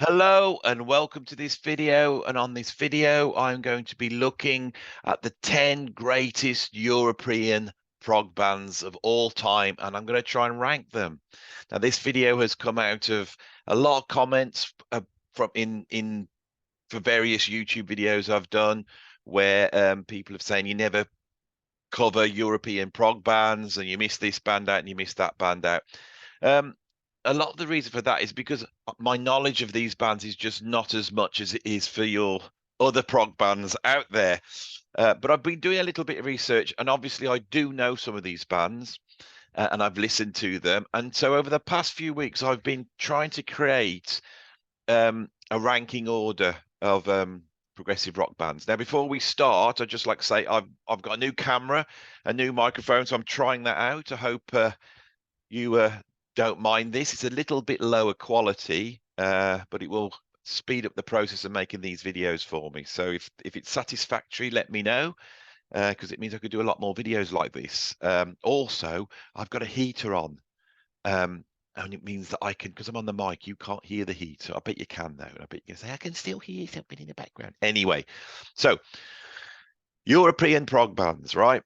Hello and welcome to this video. And on this video, I'm going to be looking at the 10 greatest European prog bands of all time, and I'm going to try and rank them. Now, this video has come out of a lot of comments from in for various YouTube videos I've done, where people have saying you never cover European prog bands, and you miss this band out and you miss that band out. Um, a lot of the reason for that is because my knowledge of these bands is just not as much as it is for your other prog bands out there. But I've been doing a little bit of research, and obviously I do know some of these bands, and I've listened to them. And so over the past few weeks, I've been trying to create a ranking order of progressive rock bands. Now, before we start, I'd just like to say I've got a new camera, a new microphone, so I'm trying that out. I hope you don't mind this. It's a little bit lower quality, but it will speed up the process of making these videos for me. So if it's satisfactory, let me know, because it means I could do a lot more videos like this. Also, I've got a heater on. Um, and it means that I can, because I'm on the mic, you can't hear the heater. I bet you can, though. I bet you can say, I can still hear something in the background. Anyway, so European prog bands, right?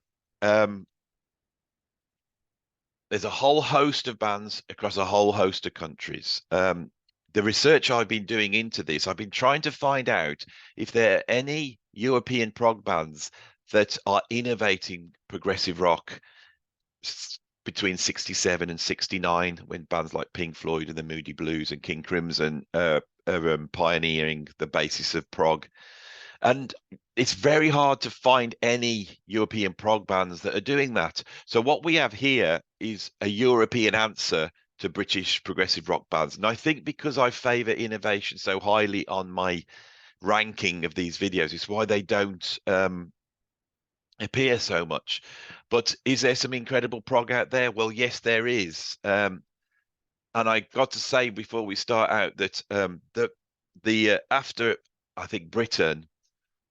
There's a whole host of bands across a whole host of countries. The research I've been doing into this, I've been trying to find out if there are any European prog bands that are innovating progressive rock between 67 and 69, when bands like Pink Floyd and the Moody Blues and King Crimson are pioneering the basis of prog. And it's very hard to find any European prog bands that are doing that. So what we have here is a European answer to British progressive rock bands. And I think because I favor innovation so highly on my ranking of these videos, it's why they don't appear so much. But is there some incredible prog out there? Well, yes, there is. And I got to say before we start out that the after I think Britain,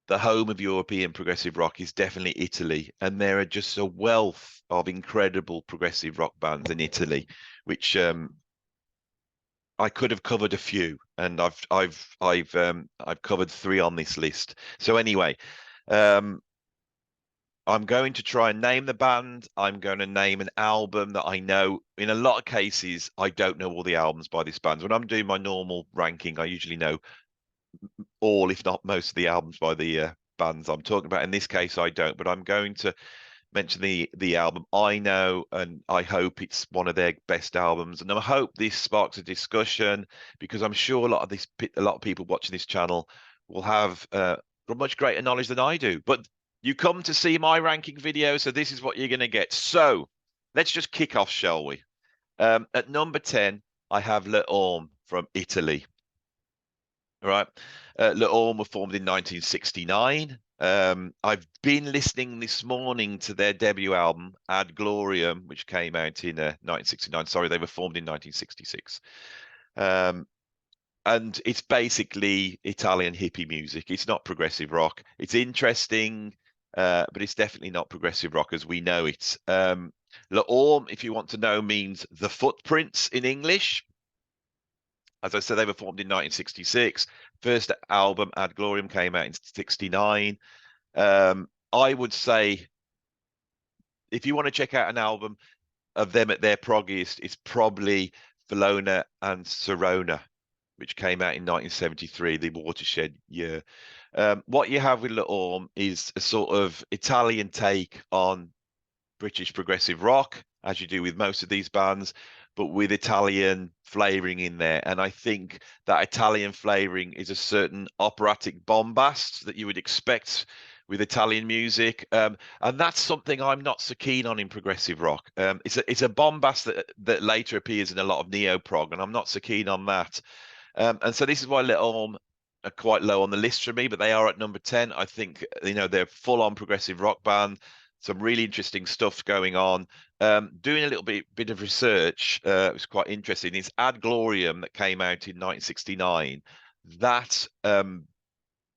the home of European progressive rock is definitely Italy, and there are just a wealth of incredible progressive rock bands in Italy, which I could have covered a few, and I've covered three on this list. So anyway, um, I'm going to try and name the band. I'm going to name an album that I know. In a lot of cases, I don't know all the albums by this band. When I'm doing my normal ranking, I usually know all, if not most, of the albums by the bands I'm talking about. In this case, I don't, but I'm going to mention the album I know, and I hope it's one of their best albums. And I hope this sparks a discussion, because I'm sure a lot of people watching this channel will have much greater knowledge than I do. But you come to see my ranking video, so this is what you're going to get. So let's just kick off, shall we? At number 10, I have Le Orme from Italy. All right. Le Orme were formed in 1969. I've been listening this morning to their debut album, Ad Gloriam, which came out in 1969. Sorry, they were formed in 1966. And it's basically Italian hippie music. It's not progressive rock. It's interesting, but it's definitely not progressive rock as we know it. Le Orme, if you want to know, means the footprints in English. As I said, they were formed in 1966. First album, Ad Gloriam, came out in 69. I would say if you want to check out an album of them at their proggiest, it's probably Valona and Serona, which came out in 1973, the watershed year. What you have with Le Orme is a sort of Italian take on British progressive rock, as you do with most of these bands, but with Italian flavoring in there. And I think that Italian flavoring is a certain operatic bombast that you would expect with Italian music, and that's something I'm not so keen on in progressive rock. It's a bombast that later appears in a lot of neo prog, and I'm not so keen on that. And so this is why Le Orme are quite low on the list for me, but they are at number 10. I think they're full on progressive rock band, some really interesting stuff going on. Doing a little bit of research, it was quite interesting. It's Ad Gloriam that came out in 1969. That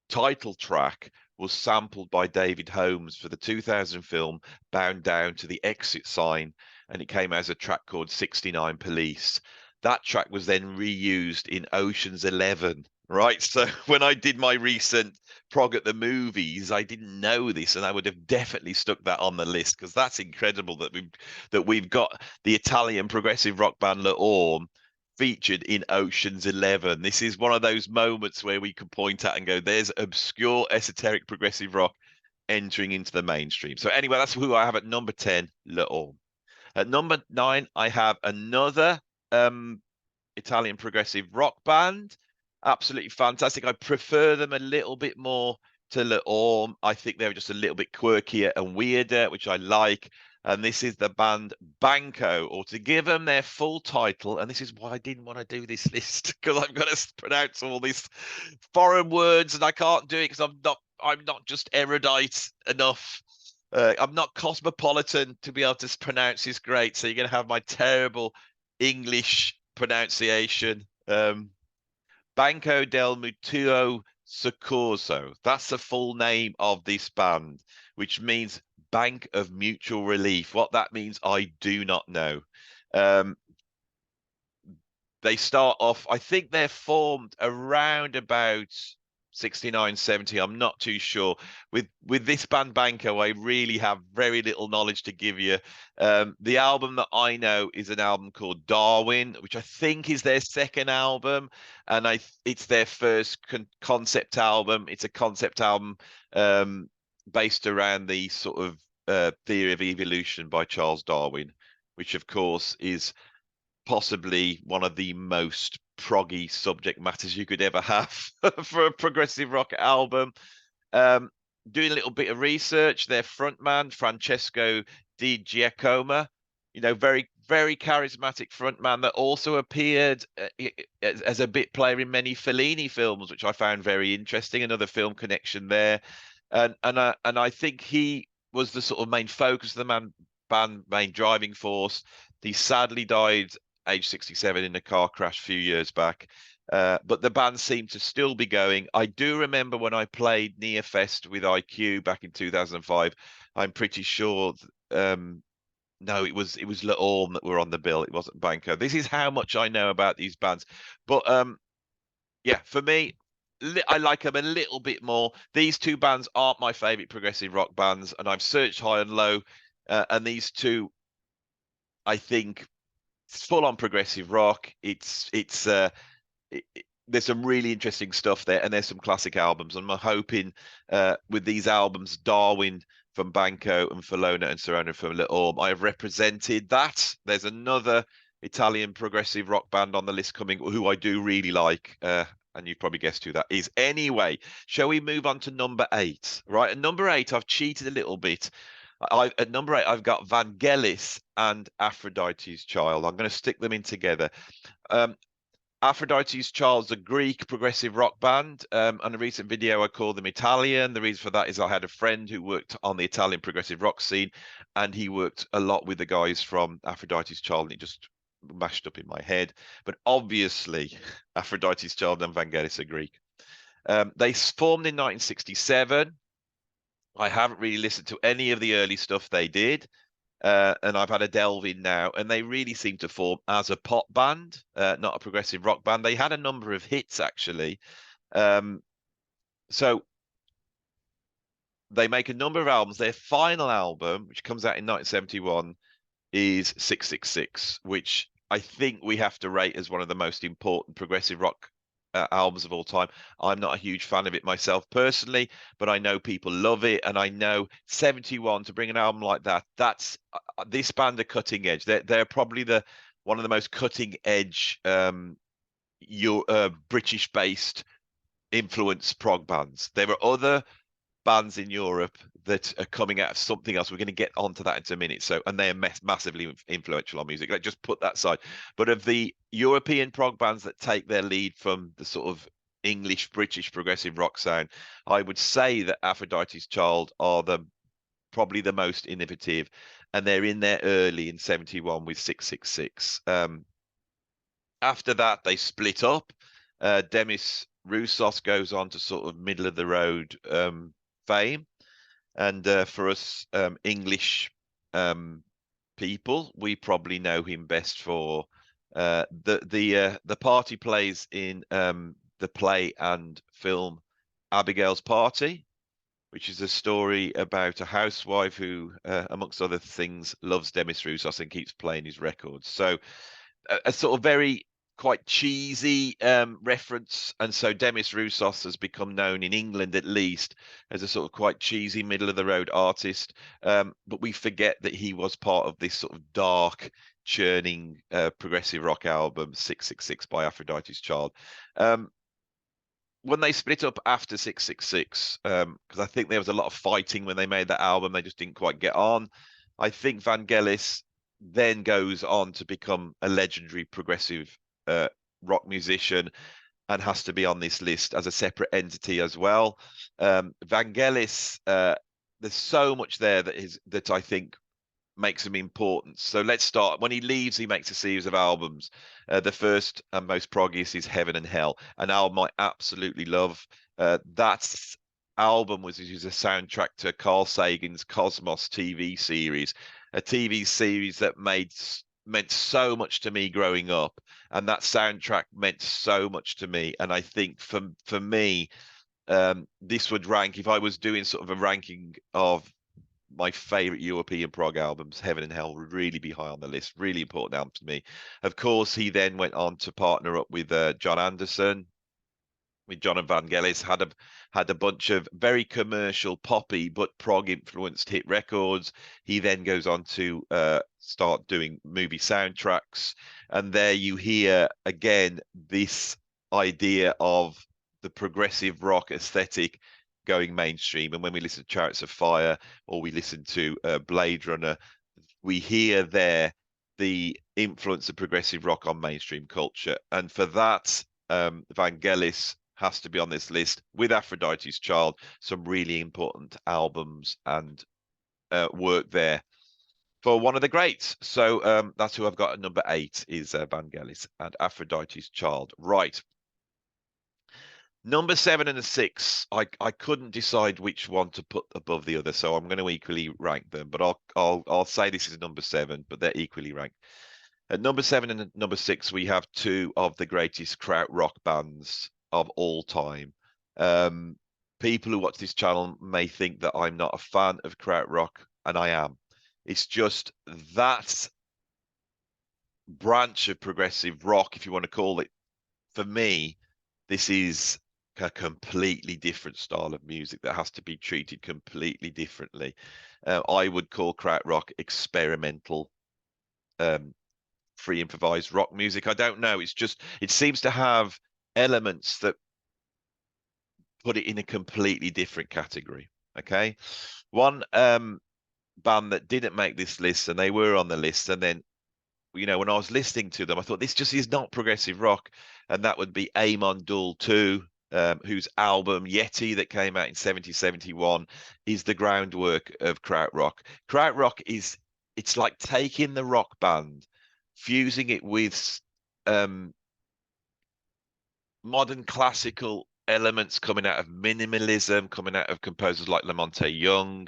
title track was sampled by David Holmes for the 2000 film Bound Down to the Exit Sign, and it came as a track called 69 Police. that track was then reused in Ocean's 11, right? So when I did my recent Prog at the Movies, I didn't know this, and I would have definitely stuck that on the list, because that's incredible that we've got the Italian progressive rock band Le Orme featured in Ocean's 11. This is one of those moments where we can point at and go, there's obscure esoteric progressive rock entering into the mainstream. So anyway, that's who I have at number 10, Le Orme. At number 9, I have another Italian progressive rock band. Absolutely fantastic. I prefer them a little bit more to Le Orme. I think they're just a little bit quirkier and weirder, which I like. And this is the band Banco, or to give them their full title. And this is why I didn't want to do this list, because I've got to pronounce all these foreign words, and I can't do it because I'm not just erudite enough. I'm not cosmopolitan to be able to pronounce this great. So you're going to have my terrible English pronunciation. Banco del Mutuo Soccorso. That's the full name of this band, which means Bank of Mutual Relief. What that means, I do not know. They start off, I think they're formed around about 69, 70. I'm not too sure. With this band Banco, I really have very little knowledge to give you. The album that I know is an album called Darwin, which I think is their second album, and it's their first concept album. It's a concept album based around the sort of theory of evolution by Charles Darwin, which of course is possibly one of the most proggy subject matters you could ever have for a progressive rock album. Doing a little bit of research, their frontman, Francesco Di Giacomo, very, very charismatic frontman that also appeared as a bit player in many Fellini films, which I found very interesting. Another film connection there. And I think he was the sort of main focus of the band, main driving force. He sadly died age 67 in a car crash a few years back. But the band seemed to still be going. I do remember when I played Nearfest with IQ back in 2005. I'm pretty sure. No, it was Le Orme that were on the bill. It wasn't Banco. This is how much I know about these bands. But yeah, for me, I like them a little bit more. These two bands aren't my favorite progressive rock bands, and I've searched high and low, and these two, I think, it's full on progressive rock. There's some really interesting stuff there, and there's some classic albums. And I'm hoping with these albums, Darwin from Banco and Falona and Serrano from Le Orme, I have represented that. There's another Italian progressive rock band on the list coming, who I do really like. And you've probably guessed who that is. Anyway, shall we move on to number 8? Right, at number 8, I've cheated a little bit. At number 8, I've got Vangelis and Aphrodite's Child. I'm going to stick them in together. Aphrodite's Child's a Greek progressive rock band. On a recent video, I called them Italian. The reason for that is I had a friend who worked on the Italian progressive rock scene, and he worked a lot with the guys from Aphrodite's Child, and it just mashed up in my head. But obviously, Aphrodite's Child and Vangelis are Greek. They formed in 1967. I haven't really listened to any of the early stuff they did. And I've had a delve in now, and they really seem to form as a pop band, not a progressive rock band. They had a number of hits, actually. So they make a number of albums. Their final album, which comes out in 1971, is 666, which I think we have to rate as one of the most important progressive rock albums of all time. I'm not a huge fan of it myself personally, but I know people love it, and I know 71 to bring an album like that's this band are cutting edge. They're probably one of the most cutting edge British based influence prog bands. There are other bands in Europe that are coming out of something else. We're going to get onto that in a minute. So, and they are massively influential on music. Let's just put that aside. But of the European prog bands that take their lead from the sort of English, British progressive rock sound, I would say that Aphrodite's Child are probably the most innovative, and they're in there early in 71 with 666. After that, they split up. Demis Roussos goes on to sort of middle of the road fame, and for us English people, we probably know him best for The party plays in the play and film Abigail's Party, which is a story about a housewife who, amongst other things, loves Demis Roussos and keeps playing his records. So a sort of very quite cheesy reference, and so Demis Roussos has become known in England at least as a sort of quite cheesy middle of the road artist, but we forget that he was part of this sort of dark churning progressive rock album 666 by Aphrodite's Child. When they split up after 666, because I think there was a lot of fighting when they made that album, they just didn't quite get on. I think Vangelis then goes on to become a legendary progressive rock musician and has to be on this list as a separate entity as well. Vangelis, there's so much there that I think makes him important. So let's start. When he leaves, he makes a series of albums. The first and most proggiest is Heaven and Hell, an album I absolutely love. That album was a soundtrack to Carl Sagan's Cosmos TV series, a TV series that meant so much to me growing up, and that soundtrack meant so much to me. And I think for me, this would rank, if I was doing sort of a ranking of my favorite European prog albums, Heaven and Hell would really be high on the list. Really important album to me. Of course, he then went on to partner up with John Anderson, with John and Vangelis, had a bunch of very commercial, poppy but prog influenced hit records. He then goes on to start doing movie soundtracks, and there you hear again this idea of the progressive rock aesthetic going mainstream. And when we listen to Chariots of Fire or we listen to Blade Runner, we hear there the influence of progressive rock on mainstream culture. And for that, Vangelis has to be on this list with Aphrodite's Child. Some really important albums and work there for one of the greats. So that's who I've got at number 8 is Vangelis and Aphrodite's Child. Right. Number 7 and 6, I couldn't decide which one to put above the other, so I'm going to equally rank them. But I'll say this is number 7, but they're equally ranked. At number 7 and number 6, we have two of the greatest krautrock bands of all time. People who watch this channel may think that I'm not a fan of krautrock, and I am. It's just that branch of progressive rock, if you want to call it. For me, this is a completely different style of music that has to be treated completely differently. I would call krautrock experimental, free improvised rock music. I don't know. It's just, it seems to have elements that put it in a completely different category. Okay. One band that didn't make this list, and they were on the list, and then when I was listening to them, I thought this just is not progressive rock, and that would be Amon Düül II, whose album Yeti that came out in 1971 is the groundwork of krautrock. Krautrock it's like taking the rock band, fusing it with modern classical elements coming out of minimalism, coming out of composers like Lamonte Young,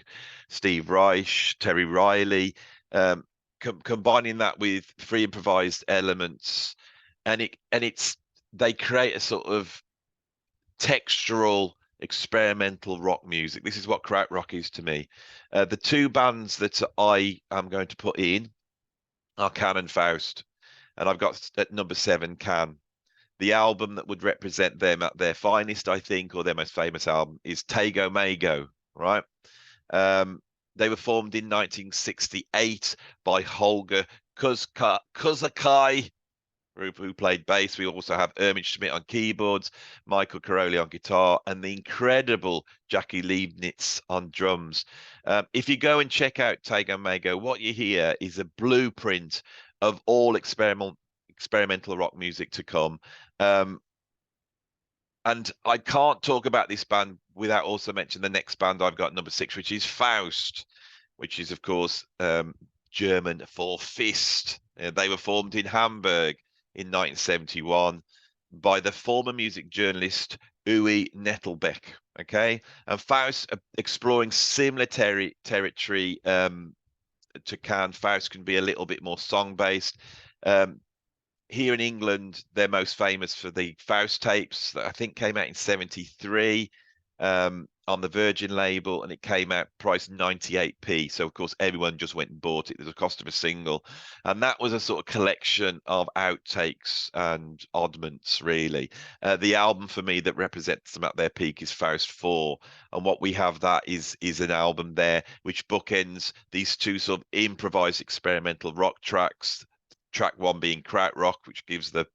Steve Reich, Terry Riley, combining that with free improvised elements, and they create a sort of textural experimental rock music. This is what krautrock is to me. The two bands that I am going to put in are Can and Faust, and I've got at number 7 Can. The album that would represent them at their finest, I think, or their most famous album is Tego Mago, right? They were formed in 1968 by Holger Kuzakai, who played bass. We also have Ermin Schmidt on keyboards, Michael Caroli on guitar, and the incredible Jackie Leibniz on drums. If you go and check out Tego Mago, what you hear is a blueprint of all experimental rock music to come. And I can't talk about this band without also mentioning the next band I've got number 6, which is Faust, which is, of course, German for fist. They were formed in Hamburg in 1971 by the former music journalist Uwe Nettelbeck. Okay, and Faust, exploring similar territory to Can. Faust can be a little bit more song based. here in England, they're most famous for the Faust tapes that I think came out in '73 on the Virgin label, and it came out priced 98p. So of course everyone just went and bought it. There's a cost of a single, and that was a sort of collection of outtakes and oddments, really. The album for me that represents them at their peak is Faust 4, and what we have that is an album there which bookends these two sort of improvised experimental rock tracks. Track one being krautrock, which gives the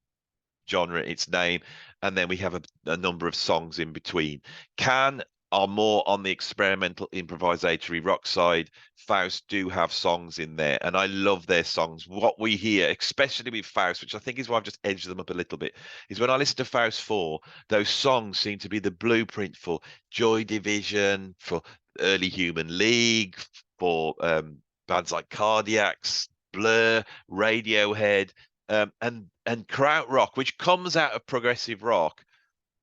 genre its name, and then we have a number of songs in between. Can are more on the experimental improvisatory rock side. Faust do have songs in there, and I love their songs. What we hear, especially with Faust, which I think is why I've just edged them up a little bit, is when I listen to Faust 4, those songs seem to be the blueprint for Joy Division, for Early Human League, for bands like Cardiacs, Blur, Radiohead, and krautrock, which comes out of progressive rock,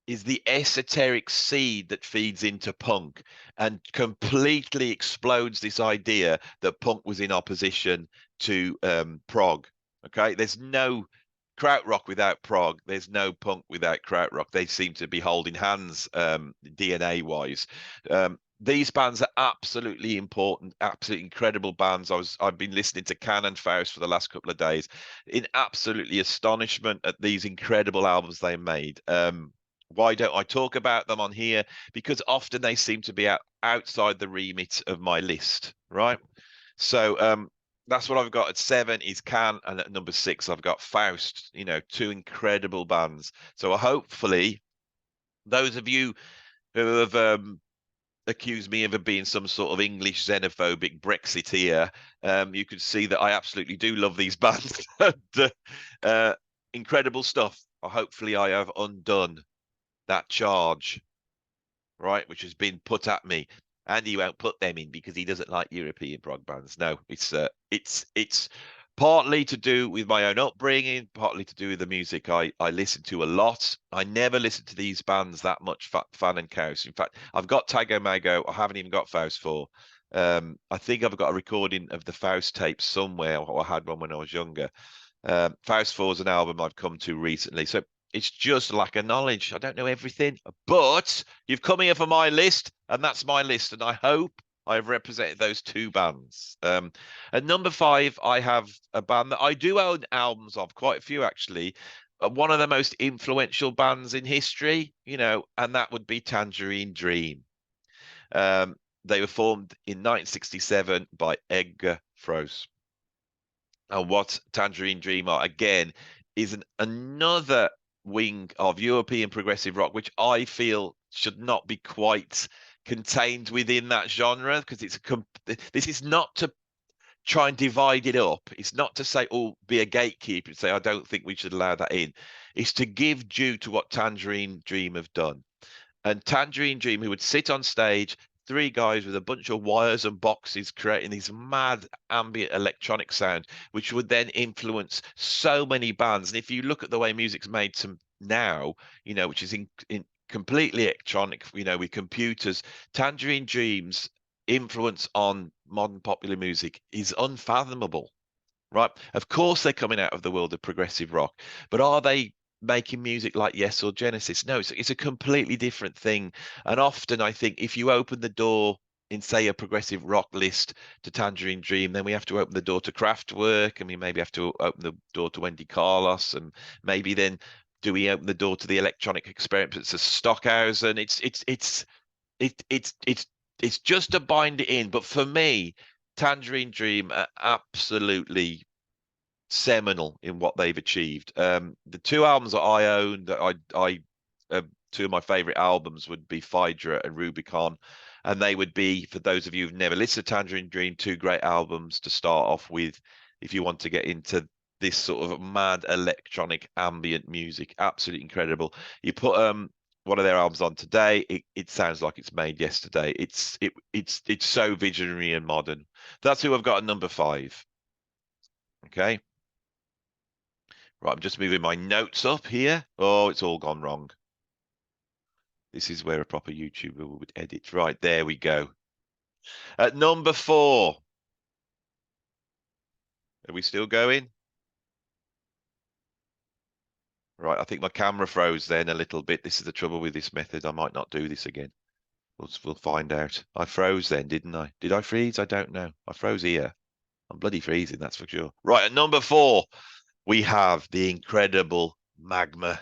is the esoteric seed that feeds into punk and completely explodes this idea that punk was in opposition to prog. Okay, there's no krautrock without prog. There's no punk without krautrock. They seem to be holding hands, DNA wise. These bands are absolutely important, absolutely incredible bands. I've been listening to Can and Faust for the last couple of days in absolutely astonishment at these incredible albums they made. Why don't I talk about them on here? Because often they seem to be outside the remit of my list, right? So that's what I've got at 7 is Can, and at number 6 I've got Faust. You know, two incredible bands. So hopefully those of you who have accused me of being some sort of English xenophobic Brexiteer, you could see that I absolutely do love these bands. And, incredible stuff. Hopefully I have undone that charge, right, which has been put at me. And he won't put them in because he doesn't like European prog bands. No, it's partly to do with my own upbringing, partly to do with the music I listen to a lot. I never listen to these bands that much, Fan and Cows. In fact, I've got Tago Mago. I haven't even got Faust 4. I think I've got a recording of the Faust tapes somewhere, or I had one when I was younger. Faust 4 is an album I've come to recently. So it's just lack of knowledge. I don't know everything, but you've come here for my list, and that's my list. And I hope I've represented those two bands. At number 5, I have a band that I do own albums of, quite a few actually. One of the most influential bands in history, you know, and that would be Tangerine Dream. They were formed in 1967 by Edgar Froese. And what Tangerine Dream are, again, is another wing of European progressive rock, which I feel should not be quite contained within that genre, because this is not to try and divide it up. It's not to say, oh, be a gatekeeper and say, I don't think we should allow that in. It's to give due to what Tangerine Dream have done. And Tangerine Dream, who would sit on stage, three guys with a bunch of wires and boxes creating these mad ambient electronic sound, which would then influence so many bands. And if you look at the way music's made to now, you know, which is in completely electronic, you know, with computers, Tangerine Dream's influence on modern popular music is unfathomable. Right? Of course, they're coming out of the world of progressive rock, but are they making music like Yes or Genesis? No, it's a completely different thing. And often, I think if you open the door in, say, a progressive rock list to Tangerine Dream, then we have to open the door to Kraftwerk, and we maybe have to open the door to Wendy Carlos, and maybe then do we open the door to the electronic experiments of Stockhausen? It's just to bind it in. But for me, Tangerine Dream are absolutely seminal in what they've achieved. The two albums that I own, that I two of my favorite albums would be Phaedra and Rubicon, and they would be, for those of you who've never listened to Tangerine Dream, two great albums to start off with if you want to get into this sort of mad electronic ambient music. Absolutely incredible. You put one of their albums on today, it sounds like it's made yesterday. It's so visionary and modern. That's who I've got at number 5. Okay. Right, I'm just moving my notes up here. Oh, it's all gone wrong. This is where a proper YouTuber would edit. Right, there we go. At number 4. Are we still going? Right, I think my camera froze then a little bit. This is the trouble with this method. I might not do this again. We'll find out. I froze then, didn't I? Did I freeze? I don't know. I froze here. I'm bloody freezing, that's for sure. Right, at number 4, we have the incredible Magma,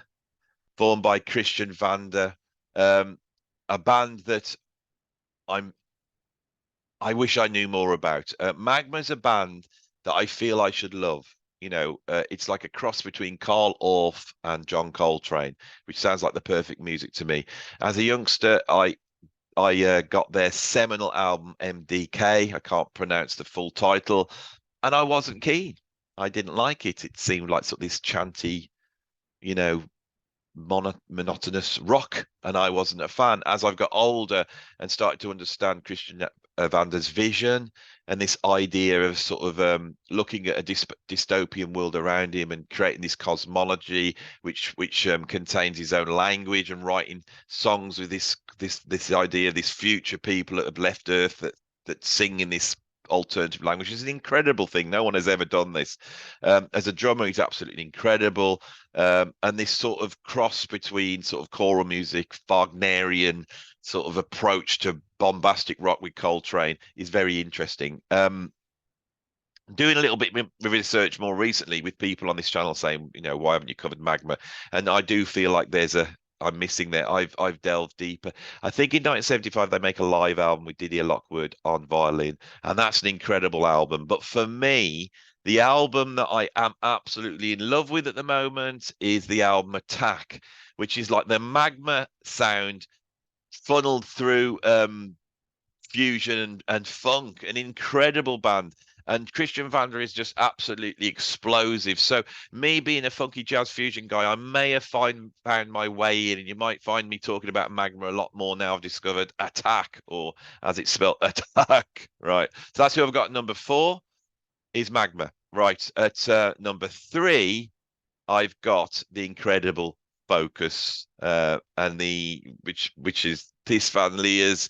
formed by Christian Vander, a band that I wish I knew more about. Magma's a band that I feel I should love. It's like a cross between Carl Orff and John Coltrane, which sounds like the perfect music to me. As a youngster, I got their seminal album MDK. I can't pronounce the full title, and I wasn't keen. I didn't like it. It seemed like sort of this chanty, you know, monotonous rock, and I wasn't a fan. As I've got older and started to understand Christian Vander's vision and this idea of sort of looking at a dystopian world around him and creating this cosmology which contains his own language, and writing songs with this idea of this future people that have left Earth that sing in this alternative language is an incredible thing. No one has ever done this. As a drummer, he's absolutely incredible. And this sort of cross between sort of choral music, Wagnerian sort of approach to bombastic rock with Coltrane is very interesting. Doing a little bit of research more recently with people on this channel saying, why haven't you covered Magma? And I do feel like I'm missing there. I've delved deeper. I think in 1975 they make a live album with Didier Lockwood on violin, and that's an incredible album. But for me, the album that I am absolutely in love with at the moment is the album Attack, which is like the Magma sound funneled through fusion and funk, an incredible band. And Christian Vander is just absolutely explosive. So me being a funky jazz fusion guy, I may have found my way in, and you might find me talking about Magma a lot more now. I've discovered Attack, or as it's spelled, Attack. Right. So that's who I've got. Number 4 is Magma. Right. At number 3, I've got the incredible Focus, and which is Tis Van Leer's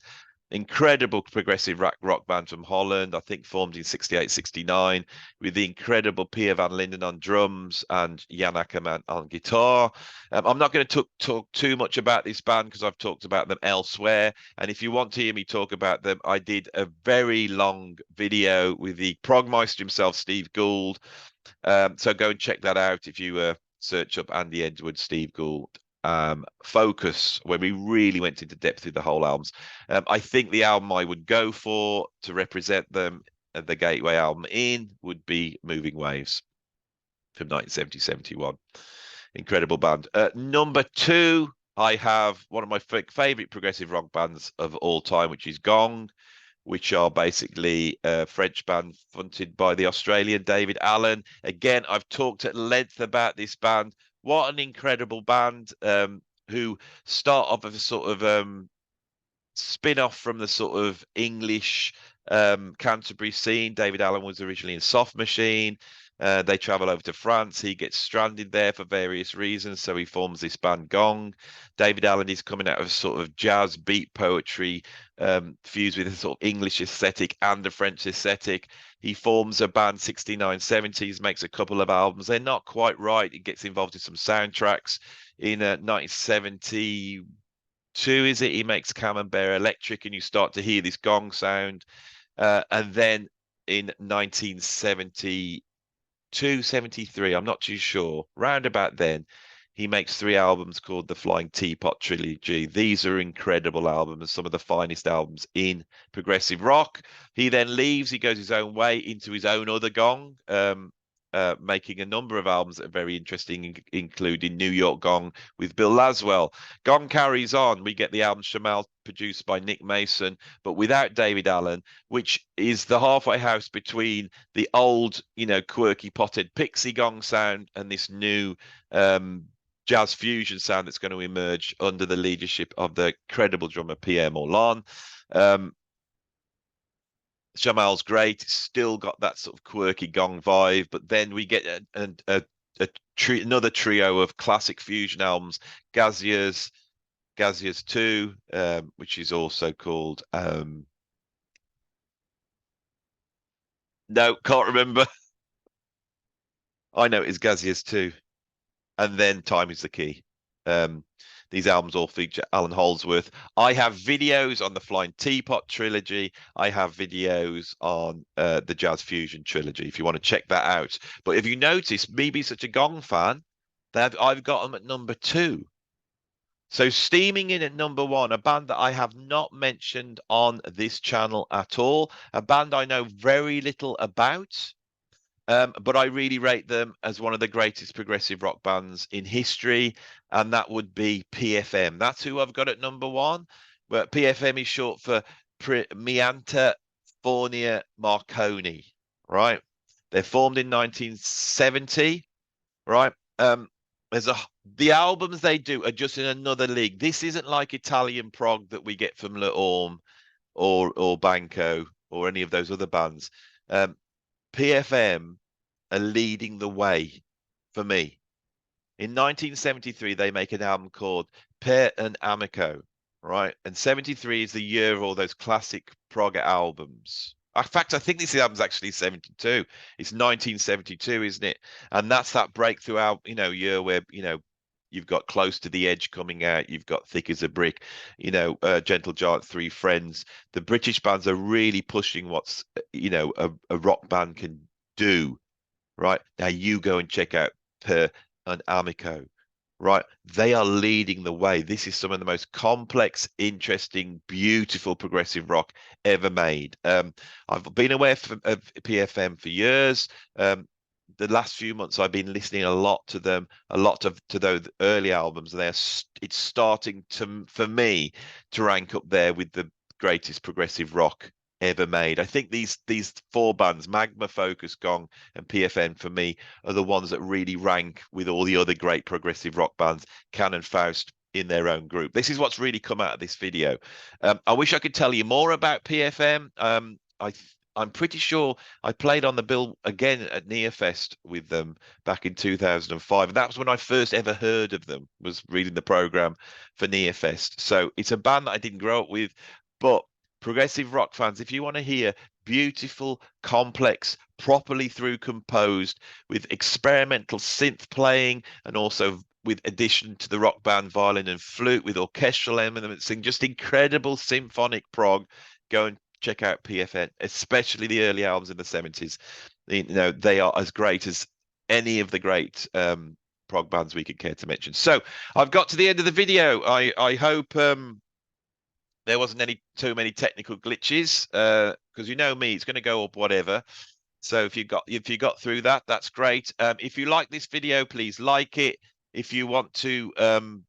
incredible progressive rock band from Holland, I think formed in 68, 69, with the incredible Pierre Van Linden on drums and Jan Akkerman on guitar. I'm not going to talk too much about this band because I've talked about them elsewhere. And if you want to hear me talk about them, I did a very long video with the progmeister himself, Steve Gould. So go and check that out if you search up Andy Edwards, Steve Gould. Focus, when we really went into depth with the whole albums. I think the album I would go for to represent them, the Gateway album would be Moving Waves from 1970-71. Incredible band. Number 2, I have one of my favorite progressive rock bands of all time, which is Gong, which are basically a French band fronted by the Australian David Allen. Again, I've talked at length about this band. What an incredible band, who start off as a sort of spin-off from the sort of English Canterbury scene. David Allen was originally in Soft Machine. They travel over to France. He gets stranded there for various reasons, so he forms this band Gong. David Allen is coming out of sort of jazz beat poetry, fused with a sort of English aesthetic and a French aesthetic. He forms a band 69, 70s, makes a couple of albums. They're not quite right. He gets involved in some soundtracks. In 1972, is it? He makes Camembert Electric, and you start to hear this gong sound. And then in 1972, 73, I'm not too sure, round about then, he makes 3 albums called the Flying Teapot Trilogy. These are incredible albums, some of the finest albums in progressive rock. He then leaves, he goes his own way into his own other Gong, making a number of albums that are very interesting, including New York Gong with Bill Laswell. Gong carries on. We get the album Shamal, produced by Nick Mason, but without David Allen, which is the halfway house between the old, quirky potted Pixie Gong sound and this new jazz fusion sound that's going to emerge under the leadership of the credible drummer Pierre Morlan. Jamal's great. It's still got that sort of quirky gong vibe, but then we get another trio of classic fusion albums, Gazier's 2, which is also called no, can't remember. I know it's Gazier's 2. and then Time Is the Key. These albums all feature Alan Holdsworth. I have videos on the Flying Teapot trilogy. I have videos on the Jazz Fusion trilogy, if you want to check that out. But if you notice, me being such a Gong fan, that I've got them at number 2. So steaming in at number 1, a band that I have not mentioned on this channel at all, a band I know very little about. But I really rate them as one of the greatest progressive rock bands in history, and that would be PFM. That's who I've got at number 1. But PFM is short for Mianta Fornia Marconi, right? They're formed in 1970, right? There's the albums they do are just in another league. This isn't like Italian prog that we get from Le Orme or Banco or any of those other bands. PFM are leading the way for me. In 1973, they make an album called Per and Amico, right? And 73 is the year of all those classic prog albums. In fact, I think this album's actually 72. It's 1972, isn't it? And that's that breakthrough album, year where, you've got Close to the Edge coming out. You've got Thick as a Brick, Gentle Giant, Three Friends. The British bands are really pushing what's, a rock band can do. Right now, you go and check out Per and Amico. Right, they are leading the way. This is some of the most complex, interesting, beautiful progressive rock ever made. I've been aware of PFM for years. The last few months, I've been listening a lot to them, to those early albums. And it's starting for me to rank up there with the greatest progressive rock ever made. I think these 4 bands, Magma, Focus, Gong, and PFM, for me, are the ones that really rank with all the other great progressive rock bands, Can and Faust, in their own group. This is what's really come out of this video. I wish I could tell you more about PFM. I'm pretty sure I played on the bill again at Nearfest with them back in 2005. And that was when I first ever heard of them, was reading the program for Nearfest. So it's a band that I didn't grow up with, but progressive rock fans, if you want to hear beautiful, complex, properly through composed, with experimental synth playing, and also with addition to the rock band violin and flute with orchestral elements and just incredible symphonic prog, go and check out PFN, especially the early albums in the 70s. They are as great as any of the great prog bands we could care to mention. So I've got to the end of the video. I hope there wasn't too many technical glitches, because you know me, it's going to go up whatever. So if you got through that, that's great. If you like this video, please like it. If you want to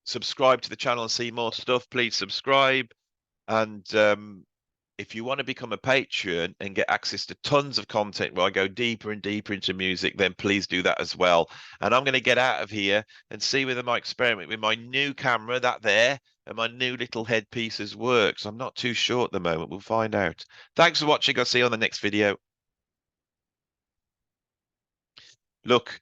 subscribe to the channel and see more stuff, please subscribe. And if you want to become a Patreon and get access to tons of content where I go deeper and deeper into music, then please do that as well. And I'm going to get out of here and see whether my experiment with my new camera, and my new little headpieces works. I'm not too sure at the moment. We'll find out. Thanks for watching. I'll see you on the next video. Look,